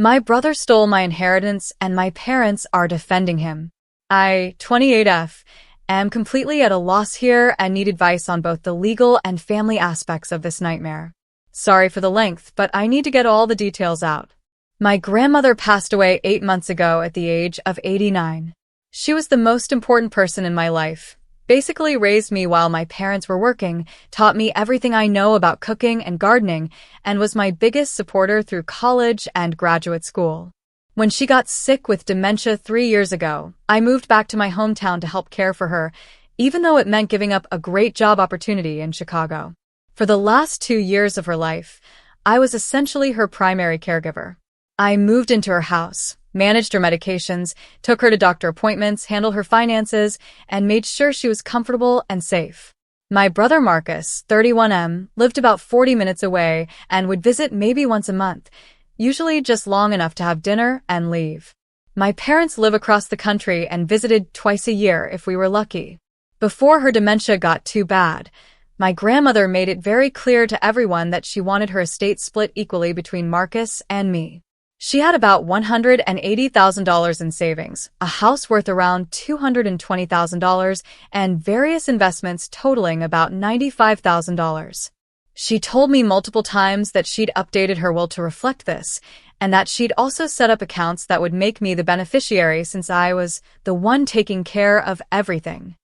My brother stole my inheritance and my parents are defending him. I, 28F, am completely at a loss here and need advice on both the legal and family aspects of this nightmare. Sorry for the length, but I need to get all the details out. My grandmother passed away 8 months ago at the age of 89. She was the most important person in my life. Basically raised me while my parents were working, taught me everything I know about cooking and gardening, and was my biggest supporter through college and graduate school. When she got sick with dementia 3 years ago, I moved back to my hometown to help care for her, even though it meant giving up a great job opportunity in Chicago. For the last 2 years of her life, I was essentially her primary caregiver. I moved into her house, managed her medications, took her to doctor appointments, handled her finances, and made sure she was comfortable and safe. My brother Marcus, 31M, lived about 40 minutes away and would visit maybe once a month, usually just long enough to have dinner and leave. My parents live across the country and visited twice a year if we were lucky. Before her dementia got too bad, my grandmother made it very clear to everyone that she wanted her estate split equally between Marcus and me. She had about $180,000 in savings, a house worth around $220,000, and various investments totaling about $95,000. She told me multiple times that she'd updated her will to reflect this, and that she'd also set up accounts that would make me the beneficiary since I was the one taking care of everything.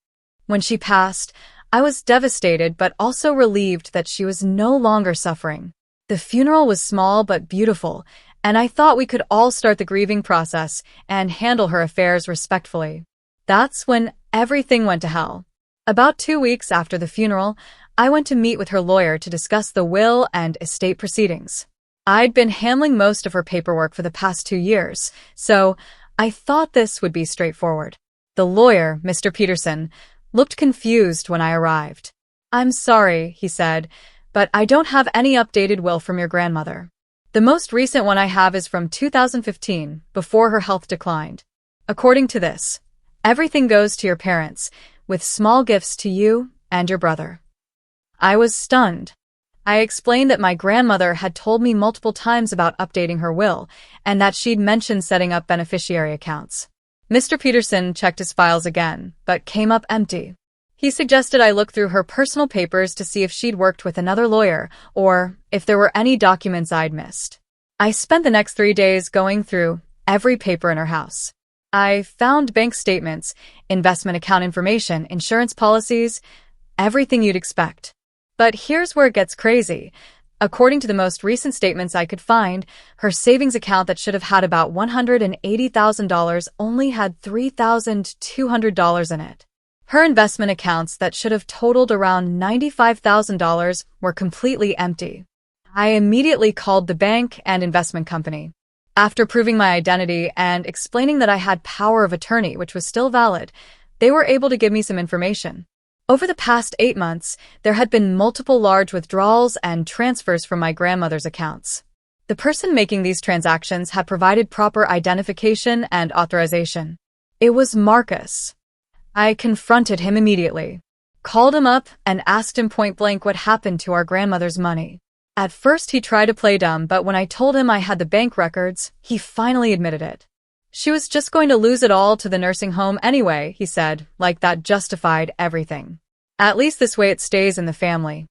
When she passed, I was devastated but also relieved that she was no longer suffering. The funeral was small but beautiful, and I thought we could all start the grieving process and handle her affairs respectfully. That's when everything went to hell. About 2 weeks after the funeral, I went to meet with her lawyer to discuss the will and estate proceedings. I'd been handling most of her paperwork for the past 2 years, so I thought this would be straightforward. The lawyer, Mr. Peterson, looked confused when I arrived. "I'm sorry," he said, "but I don't have any updated will from your grandmother. The most recent one I have is from 2015, before her health declined. According to this, everything goes to your parents, with small gifts to you and your brother." I was stunned. I explained that my grandmother had told me multiple times about updating her will, and that she'd mentioned setting up beneficiary accounts. Mr. Peterson checked his files again, but came up empty. He suggested I look through her personal papers to see if she'd worked with another lawyer, or if there were any documents I'd missed. I spent the next 3 days going through every paper in her house. I found bank statements, investment account information, insurance policies, everything you'd expect. But here's where it gets crazy. According to the most recent statements I could find, her savings account that should have had about $180,000 only had $3,200 in it. Her investment accounts that should have totaled around $95,000 were completely empty. I immediately called the bank and investment company. After proving my identity and explaining that I had power of attorney, which was still valid, they were able to give me some information. Over the past 8 months, there had been multiple large withdrawals and transfers from my grandmother's accounts. The person making these transactions had provided proper identification and authorization. It was Marcus. I confronted him immediately, called him up, and asked him point blank what happened to our grandmother's money. At first he tried to play dumb, but when I told him I had the bank records, he finally admitted it. "She was just going to lose it all to the nursing home anyway," he said, like that justified everything. "At least this way it stays in the family."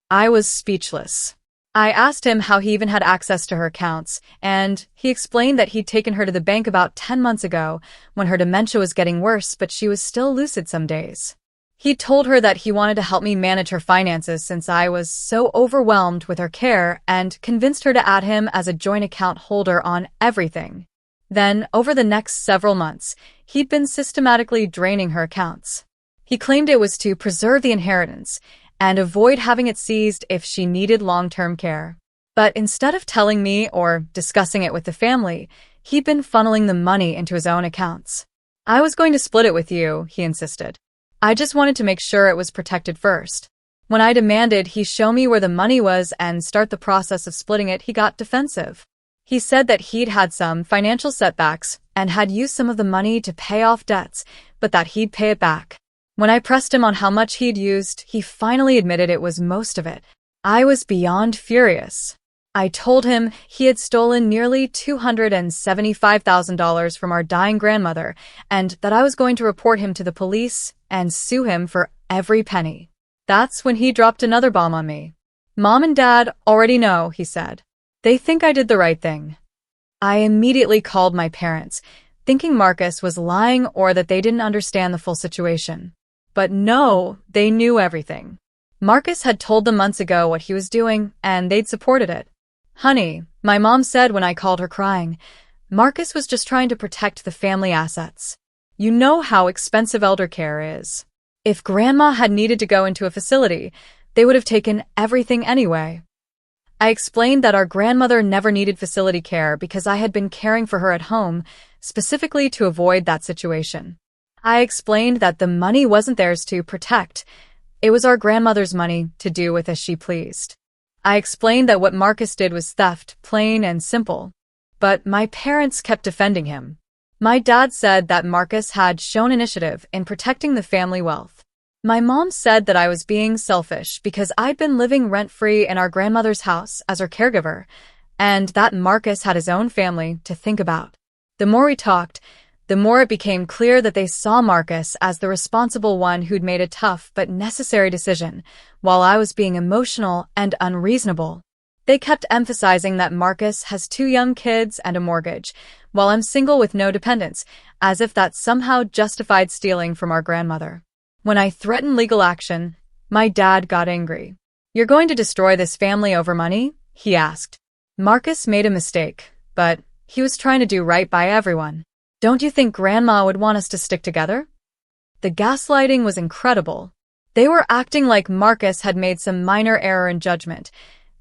I was speechless. I asked him how he even had access to her accounts, and he explained that he'd taken her to the bank about 10 months ago when her dementia was getting worse, but she was still lucid some days. He told her that he wanted to help me manage her finances since I was so overwhelmed with her care, and convinced her to add him as a joint account holder on everything. Then, over the next several months, he'd been systematically draining her accounts. He claimed it was to preserve the inheritance and avoid having it seized if she needed long-term care. But instead of telling me or discussing it with the family, he'd been funneling the money into his own accounts. "I was going to split it with you," he insisted. "I just wanted to make sure it was protected first." When I demanded he show me where the money was and start the process of splitting it, he got defensive. He said that he'd had some financial setbacks and had used some of the money to pay off debts, but that he'd pay it back. When I pressed him on how much he'd used, he finally admitted it was most of it. I was beyond furious. I told him he had stolen nearly $275,000 from our dying grandmother and that I was going to report him to the police and sue him for every penny. That's when he dropped another bomb on me. Mom and Dad already know, he said. They think I did the right thing. I immediately called my parents, thinking Marcus was lying or that they didn't understand the full situation. But no, they knew everything. Marcus had told them months ago what he was doing, and they'd supported it. Honey, my mom said when I called her crying, Marcus was just trying to protect the family assets. You know how expensive elder care is. If Grandma had needed to go into a facility, they would have taken everything anyway. I explained that our grandmother never needed facility care because I had been caring for her at home, specifically to avoid that situation. I explained that the money wasn't theirs to protect. It was our grandmother's money to do with as she pleased. I explained that what Marcus did was theft, plain and simple. But my parents kept defending him. My dad said that Marcus had shown initiative in protecting the family wealth. My mom said that I was being selfish because I'd been living rent-free in our grandmother's house as her caregiver, and that Marcus had his own family to think about. The more we talked, the more it became clear that they saw Marcus as the responsible one who'd made a tough but necessary decision, while I was being emotional and unreasonable. They kept emphasizing that Marcus has 2 young kids and a mortgage, while I'm single with no dependents, as if that somehow justified stealing from our grandmother. When I threatened legal action, my dad got angry. "You're going to destroy this family over money?" he asked. Marcus made a mistake, but he was trying to do right by everyone. "Don't you think Grandma would want us to stick together?" The gaslighting was incredible. They were acting like Marcus had made some minor error in judgment,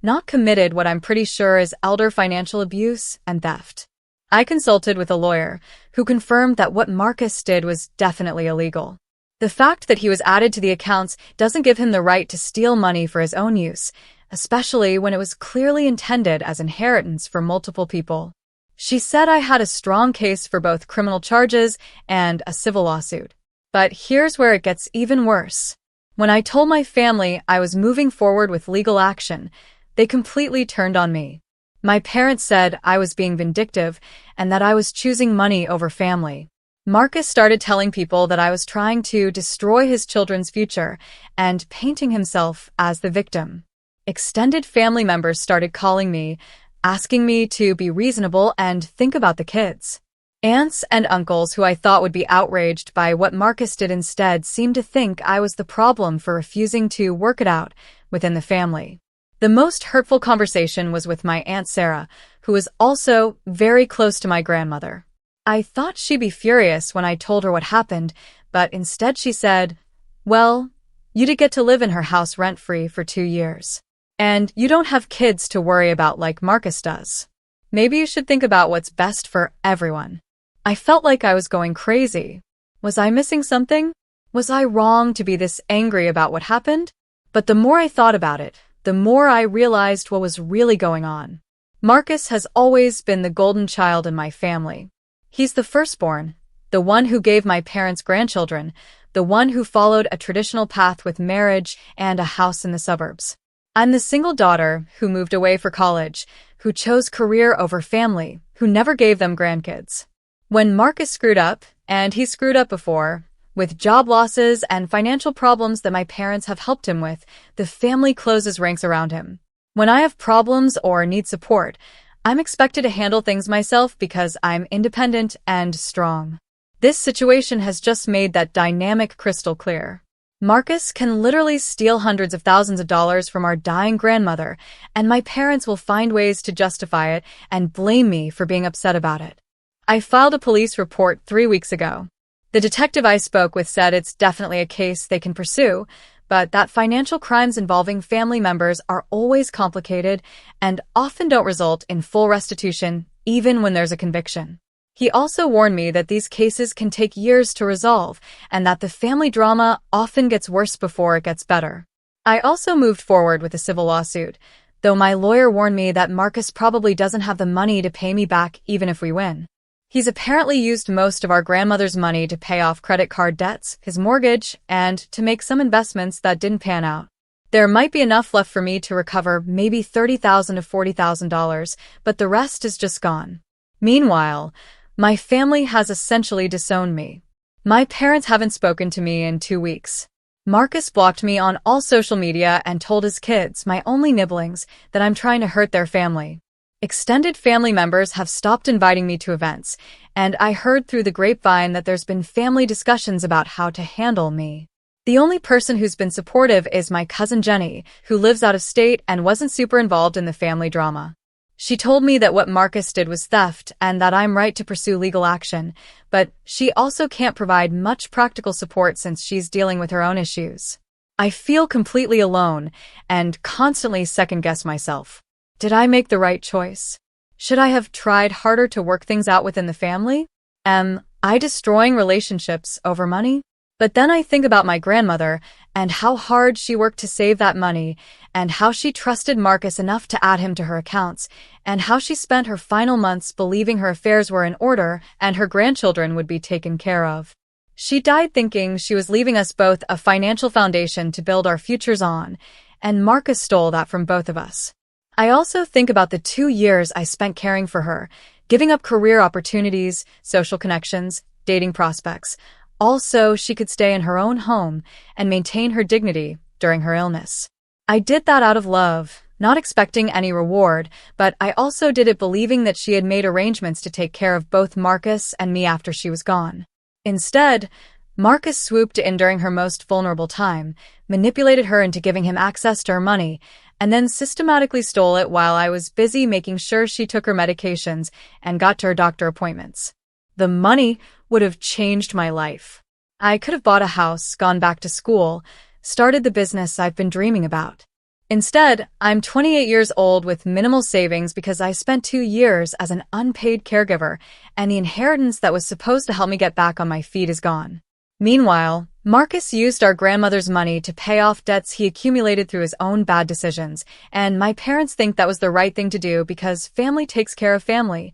not committed what I'm pretty sure is elder financial abuse and theft. I consulted with a lawyer who confirmed that what Marcus did was definitely illegal. The fact that he was added to the accounts doesn't give him the right to steal money for his own use, especially when it was clearly intended as inheritance for multiple people. She said I had a strong case for both criminal charges and a civil lawsuit. But here's where it gets even worse. When I told my family I was moving forward with legal action, they completely turned on me. My parents said I was being vindictive and that I was choosing money over family. Marcus started telling people that I was trying to destroy his children's future and painting himself as the victim. Extended family members started calling me, asking me to be reasonable and think about the kids. Aunts and uncles who I thought would be outraged by what Marcus did instead seemed to think I was the problem for refusing to work it out within the family. The most hurtful conversation was with my Aunt Sarah, who was also very close to my grandmother. I thought she'd be furious when I told her what happened, but instead she said, "Well, you did get to live in her house rent-free for 2 years. And you don't have kids to worry about like Marcus does. Maybe you should think about what's best for everyone." I felt like I was going crazy. Was I missing something? Was I wrong to be this angry about what happened? But the more I thought about it, the more I realized what was really going on. Marcus has always been the golden child in my family. He's the firstborn, the one who gave my parents grandchildren, the one who followed a traditional path with marriage and a house in the suburbs. I'm the single daughter who moved away for college, who chose career over family, who never gave them grandkids. When Marcus screwed up, and he screwed up before, with job losses and financial problems that my parents have helped him with, the family closes ranks around him. When I have problems or need support, I'm expected to handle things myself because I'm independent and strong. This situation has just made that dynamic crystal clear. Marcus can literally steal hundreds of thousands of dollars from our dying grandmother, and my parents will find ways to justify it and blame me for being upset about it. I filed a police report 3 weeks ago. The detective I spoke with said it's definitely a case they can pursue, but that financial crimes involving family members are always complicated and often don't result in full restitution, even when there's a conviction. He also warned me that these cases can take years to resolve and that the family drama often gets worse before it gets better. I also moved forward with a civil lawsuit, though my lawyer warned me that Marcus probably doesn't have the money to pay me back even if we win. He's apparently used most of our grandmother's money to pay off credit card debts, his mortgage, and to make some investments that didn't pan out. There might be enough left for me to recover maybe $30,000 to $40,000, but the rest is just gone. Meanwhile, my family has essentially disowned me. My parents haven't spoken to me in 2 weeks. Marcus blocked me on all social media and told his kids, my only nibblings, that I'm trying to hurt their family. Extended family members have stopped inviting me to events, and I heard through the grapevine that there's been family discussions about how to handle me. The only person who's been supportive is my cousin Jenny, who lives out of state and wasn't super involved in the family drama. She told me that what Marcus did was theft and that I'm right to pursue legal action, but she also can't provide much practical support since she's dealing with her own issues. I feel completely alone and constantly second-guess myself. Did I make the right choice? Should I have tried harder to work things out within the family? Am I destroying relationships over money? But then I think about my grandmother and how hard she worked to save that money and how she trusted Marcus enough to add him to her accounts and how she spent her final months believing her affairs were in order and her grandchildren would be taken care of. She died thinking she was leaving us both a financial foundation to build our futures on, and Marcus stole that from both of us. I also think about the 2 years I spent caring for her, giving up career opportunities, social connections, dating prospects, all so she could stay in her own home and maintain her dignity during her illness. I did that out of love, not expecting any reward, but I also did it believing that she had made arrangements to take care of both Marcus and me after she was gone. Instead, Marcus swooped in during her most vulnerable time, manipulated her into giving him access to her money, and then systematically stole it while I was busy making sure she took her medications and got to her doctor appointments. The money would have changed my life. I could have bought a house, gone back to school, started the business I've been dreaming about. Instead, I'm 28 years old with minimal savings because I spent 2 years as an unpaid caregiver, and the inheritance that was supposed to help me get back on my feet is gone. Meanwhile, Marcus used our grandmother's money to pay off debts he accumulated through his own bad decisions, and my parents think that was the right thing to do because family takes care of family,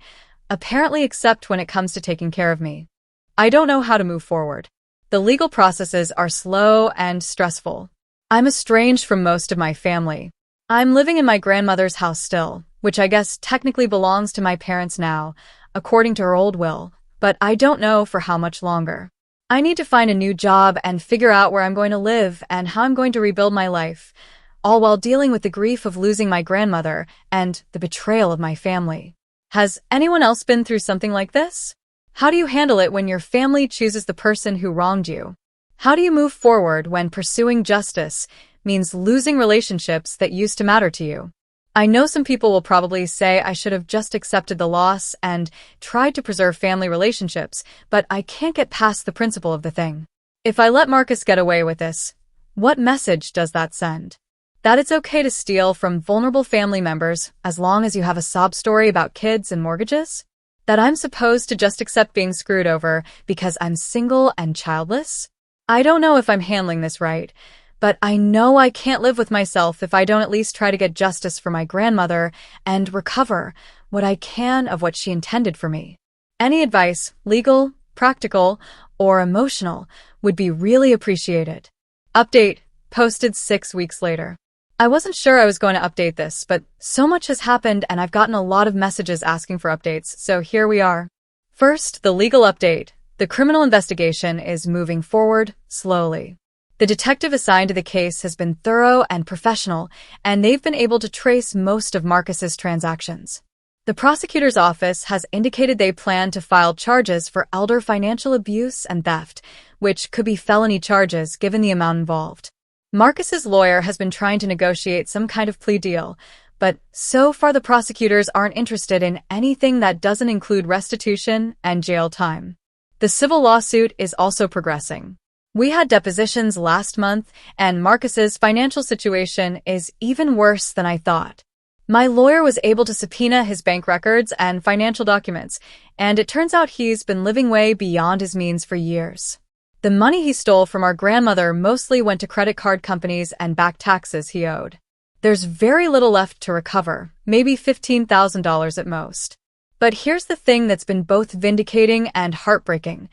apparently except when it comes to taking care of me. I don't know how to move forward. The legal processes are slow and stressful. I'm estranged from most of my family. I'm living in my grandmother's house still, which I guess technically belongs to my parents now, according to her old will, but I don't know for how much longer. I need to find a new job and figure out where I'm going to live and how I'm going to rebuild my life, all while dealing with the grief of losing my grandmother and the betrayal of my family. Has anyone else been through something like this? How do you handle it when your family chooses the person who wronged you? How do you move forward when pursuing justice means losing relationships that used to matter to you? I know some people will probably say I should have just accepted the loss and tried to preserve family relationships, but I can't get past the principle of the thing. If I let Marcus get away with this, what message does that send? That it's okay to steal from vulnerable family members as long as you have a sob story about kids and mortgages? That I'm supposed to just accept being screwed over because I'm single and childless? I don't know if I'm handling this right, but I know I can't live with myself if I don't at least try to get justice for my grandmother and recover what I can of what she intended for me. Any advice, legal, practical, or emotional, would be really appreciated. Update, posted 6 weeks later. I wasn't sure I was going to update this, but so much has happened and I've gotten a lot of messages asking for updates, so here we are. First, the legal update. The criminal investigation is moving forward slowly. The detective assigned to the case has been thorough and professional, and they've been able to trace most of Marcus's transactions. The prosecutor's office has indicated they plan to file charges for elder financial abuse and theft, which could be felony charges given the amount involved. Marcus's lawyer has been trying to negotiate some kind of plea deal, but so far the prosecutors aren't interested in anything that doesn't include restitution and jail time. The civil lawsuit is also progressing. We had depositions last month, and Marcus's financial situation is even worse than I thought. My lawyer was able to subpoena his bank records and financial documents, and it turns out he's been living way beyond his means for years. The money he stole from our grandmother mostly went to credit card companies and back taxes he owed. There's very little left to recover, maybe $15,000 at most. But here's the thing that's been both vindicating and heartbreaking.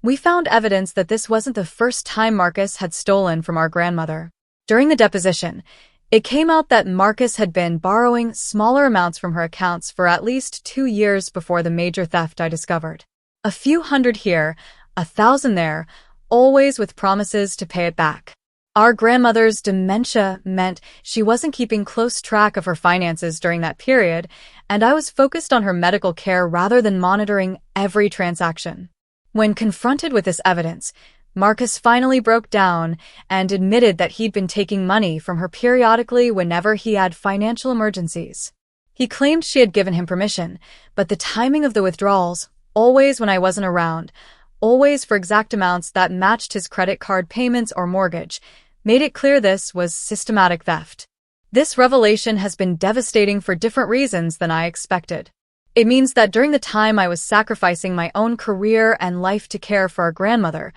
We found evidence that this wasn't the first time Marcus had stolen from our grandmother. During the deposition, it came out that Marcus had been borrowing smaller amounts from her accounts for at least 2 years before the major theft I discovered. A few hundred here, 1,000 there, always with promises to pay it back. Our grandmother's dementia meant she wasn't keeping close track of her finances during that period, and I was focused on her medical care rather than monitoring every transaction. When confronted with this evidence, Marcus finally broke down and admitted that he'd been taking money from her periodically whenever he had financial emergencies. He claimed she had given him permission, but the timing of the withdrawals, always when I wasn't around, always for exact amounts that matched his credit card payments or mortgage, made it clear this was systematic theft. This revelation has been devastating for different reasons than I expected. It means that during the time I was sacrificing my own career and life to care for our grandmother,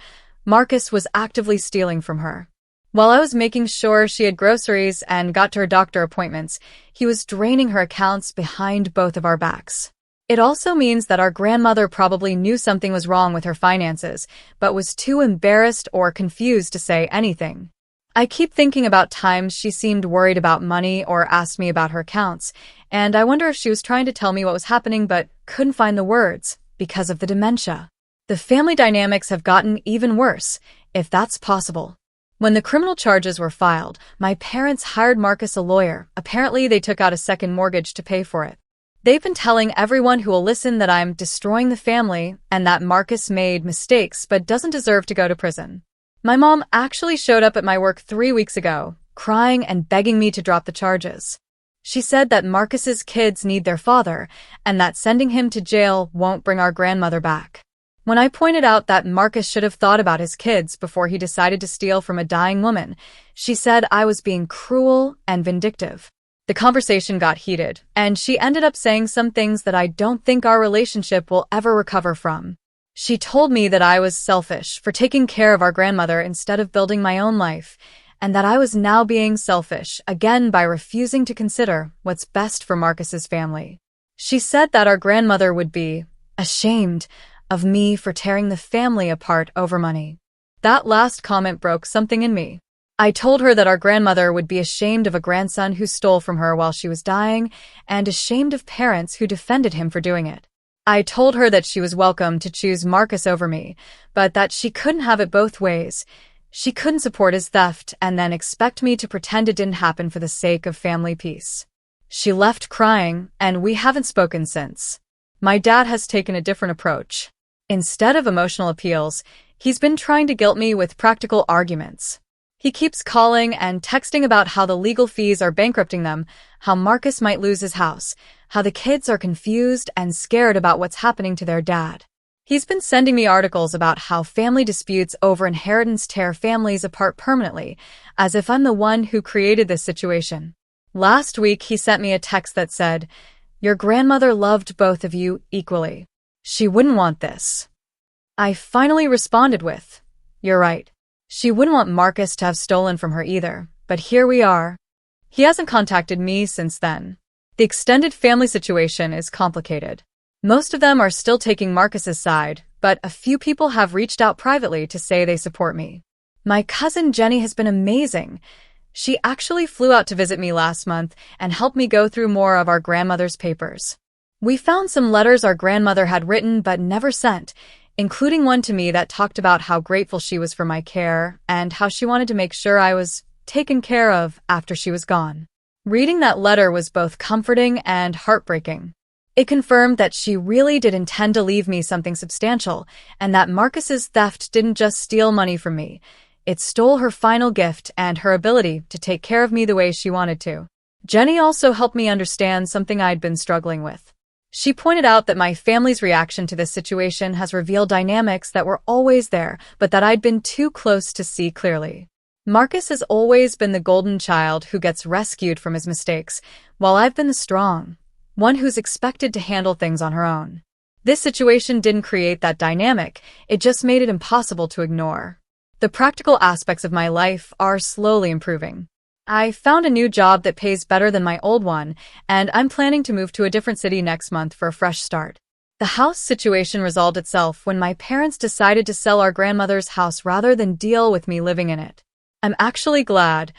Marcus was actively stealing from her. While I was making sure she had groceries and got to her doctor appointments, he was draining her accounts behind both of our backs. It also means that our grandmother probably knew something was wrong with her finances, but was too embarrassed or confused to say anything. I keep thinking about times she seemed worried about money or asked me about her accounts, and I wonder if she was trying to tell me what was happening but couldn't find the words because of the dementia. The family dynamics have gotten even worse, if that's possible. When the criminal charges were filed, my parents hired Marcus a lawyer. Apparently, they took out a second mortgage to pay for it. They've been telling everyone who will listen that I'm destroying the family and that Marcus made mistakes but doesn't deserve to go to prison. My mom actually showed up at my work 3 weeks ago, crying and begging me to drop the charges. She said that Marcus's kids need their father and that sending him to jail won't bring our grandmother back. When I pointed out that Marcus should have thought about his kids before he decided to steal from a dying woman, she said I was being cruel and vindictive. The conversation got heated, and she ended up saying some things that I don't think our relationship will ever recover from. She told me that I was selfish for taking care of our grandmother instead of building my own life, and that I was now being selfish again by refusing to consider what's best for Marcus's family. She said that our grandmother would be ashamed of me for tearing the family apart over money. That last comment broke something in me. I told her that our grandmother would be ashamed of a grandson who stole from her while she was dying and ashamed of parents who defended him for doing it. I told her that she was welcome to choose Marcus over me, but that she couldn't have it both ways. She couldn't support his theft and then expect me to pretend it didn't happen for the sake of family peace. She left crying, and we haven't spoken since. My dad has taken a different approach. Instead of emotional appeals, he's been trying to guilt me with practical arguments. He keeps calling and texting about how the legal fees are bankrupting them, how Marcus might lose his house, how the kids are confused and scared about what's happening to their dad. He's been sending me articles about how family disputes over inheritance tear families apart permanently, as if I'm the one who created this situation. Last week, he sent me a text that said, "Your grandmother loved both of you equally. She wouldn't want this." I finally responded with, "You're right. She wouldn't want Marcus to have stolen from her either, but here we are." He hasn't contacted me since then. The extended family situation is complicated. Most of them are still taking Marcus's side, but a few people have reached out privately to say they support me. My cousin Jenny has been amazing. She actually flew out to visit me last month and helped me go through more of our grandmother's papers. We found some letters our grandmother had written but never sent, including one to me that talked about how grateful she was for my care and how she wanted to make sure I was taken care of after she was gone. Reading that letter was both comforting and heartbreaking. It confirmed that she really did intend to leave me something substantial, and that Marcus's theft didn't just steal money from me. It stole her final gift and her ability to take care of me the way she wanted to. Jenny also helped me understand something I'd been struggling with. She pointed out that my family's reaction to this situation has revealed dynamics that were always there, but that I'd been too close to see clearly. Marcus has always been the golden child who gets rescued from his mistakes, while I've been the strong one who's expected to handle things on her own. This situation didn't create that dynamic, it just made it impossible to ignore. The practical aspects of my life are slowly improving. I found a new job that pays better than my old one, and I'm planning to move to a different city next month for a fresh start. The house situation resolved itself when my parents decided to sell our grandmother's house rather than deal with me living in it. I'm actually glad.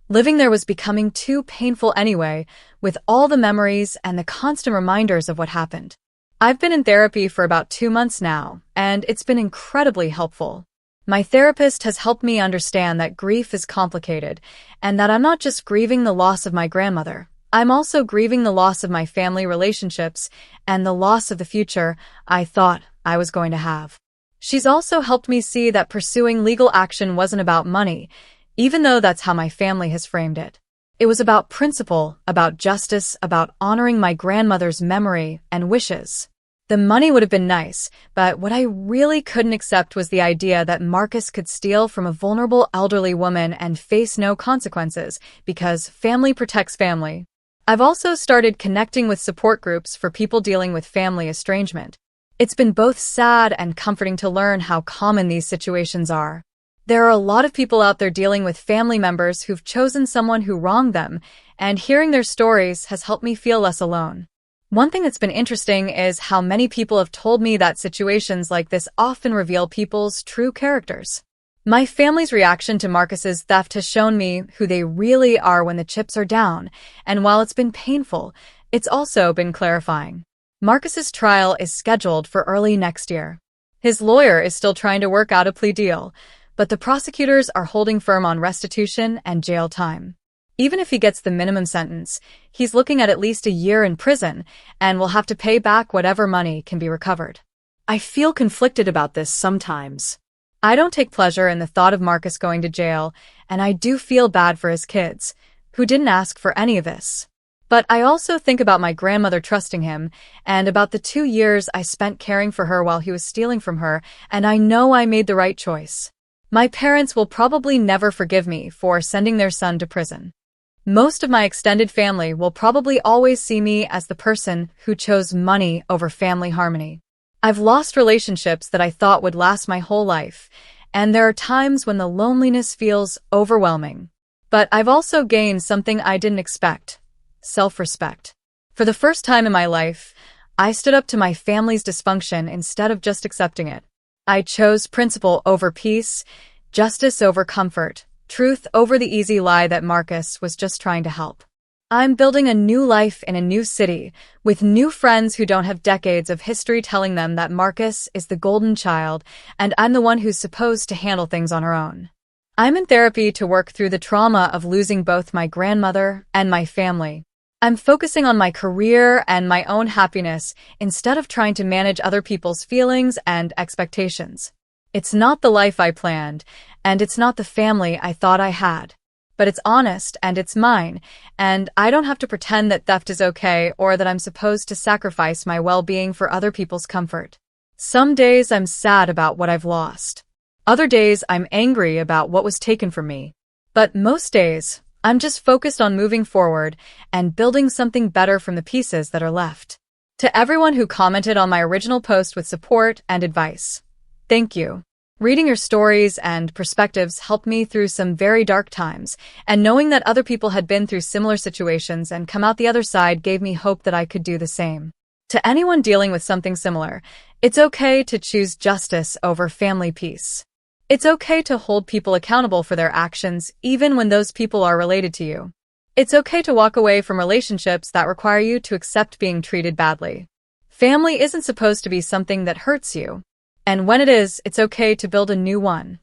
Living there was becoming too painful anyway, with all the memories and the constant reminders of what happened. I've been in therapy for about 2 months now, and it's been incredibly helpful. My therapist has helped me understand that grief is complicated, and that I'm not just grieving the loss of my grandmother. I'm also grieving the loss of my family relationships and the loss of the future I thought I was going to have. She's also helped me see that pursuing legal action wasn't about money, even though that's how my family has framed it. It was about principle, about justice, about honoring my grandmother's memory and wishes. The money would have been nice, but what I really couldn't accept was the idea that Marcus could steal from a vulnerable elderly woman and face no consequences, because family protects family. I've also started connecting with support groups for people dealing with family estrangement. It's been both sad and comforting to learn how common these situations are. There are a lot of people out there dealing with family members who've chosen someone who wronged them, and hearing their stories has helped me feel less alone. One thing that's been interesting is how many people have told me that situations like this often reveal people's true characters. My family's reaction to Marcus's theft has shown me who they really are when the chips are down, and while it's been painful, it's also been clarifying. Marcus's trial is scheduled for early next year. His lawyer is still trying to work out a plea deal, but the prosecutors are holding firm on restitution and jail time. Even if he gets the minimum sentence, he's looking at least a year in prison and will have to pay back whatever money can be recovered. I feel conflicted about this sometimes. I don't take pleasure in the thought of Marcus going to jail, and I do feel bad for his kids, who didn't ask for any of this. But I also think about my grandmother trusting him, and about the 2 years I spent caring for her while he was stealing from her, and I know I made the right choice. My parents will probably never forgive me for sending their son to prison. Most of my extended family will probably always see me as the person who chose money over family harmony. I've lost relationships that I thought would last my whole life, and there are times when the loneliness feels overwhelming. But I've also gained something I didn't expect: self-respect. For the first time in my life, I stood up to my family's dysfunction instead of just accepting it. I chose principle over peace, justice over comfort, truth over the easy lie that Marcus was just trying to help. I'm building a new life in a new city, with new friends who don't have decades of history telling them that Marcus is the golden child, and I'm the one who's supposed to handle things on her own. I'm in therapy to work through the trauma of losing both my grandmother and my family. I'm focusing on my career and my own happiness instead of trying to manage other people's feelings and expectations. It's not the life I planned, and it's not the family I thought I had. But it's honest and it's mine, and I don't have to pretend that theft is okay or that I'm supposed to sacrifice my well-being for other people's comfort. Some days I'm sad about what I've lost. Other days I'm angry about what was taken from me. But most days, I'm just focused on moving forward and building something better from the pieces that are left. To everyone who commented on my original post with support and advice, thank you. Reading your stories and perspectives helped me through some very dark times, and knowing that other people had been through similar situations and come out the other side gave me hope that I could do the same. To anyone dealing with something similar, it's okay to choose justice over family peace. It's okay to hold people accountable for their actions, even when those people are related to you. It's okay to walk away from relationships that require you to accept being treated badly. Family isn't supposed to be something that hurts you. And when it is, it's okay to build a new one.